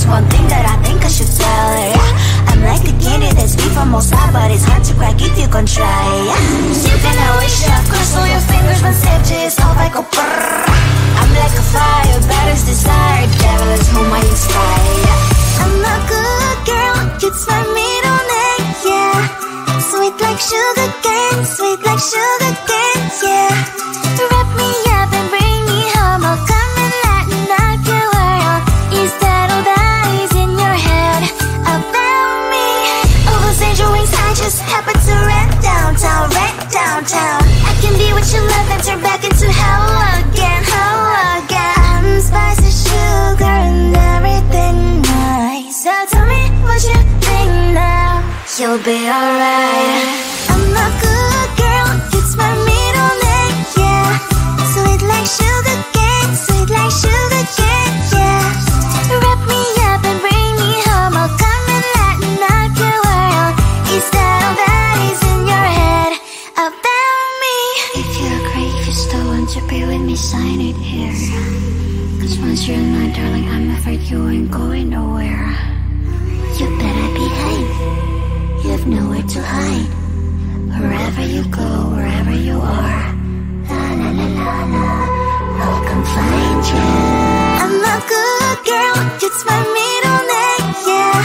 one thing that I think I should tell her, yeah. I'm like the candy that's sweet from outside, but it's hard to crack if you can try, yeah. You can always shove, cross all your fingers, but safety is all like a brrrr. I'm like a fire, bad as desire, devil is whom I inspire, yeah. I'm a good girl, it's my middle name, yeah. Sweet like sugar cane, sweet like sugar cane, yeah. Wrap me up and bring me home, I'll come and lighten up your world. Is that all that is in your head about me? Overstand your wings, I just happen to rent downtown, I can be what you love and turn back into hell again, I'm spice and sugar and everything nice. So tell me what you think now, you'll be alright. I'm a good girl, it's my middle name, yeah. Sweet like sugar cane, sweet like sugar cane, yeah. Wrap me up and bring me home, I'll come and lighten up your world. Is that all that is in your head about me? If you agree, if you still want to be with me, sign it here. Cause once you're mine, darling, I'm afraid you ain't going nowhere. You better behave, you have nowhere to hide. Wherever you go, wherever you are, la la la la la, I'll come find you. I'm a good girl, it's my middle name, yeah.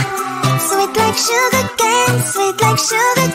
Sweet like sugar cane, sweet like sugar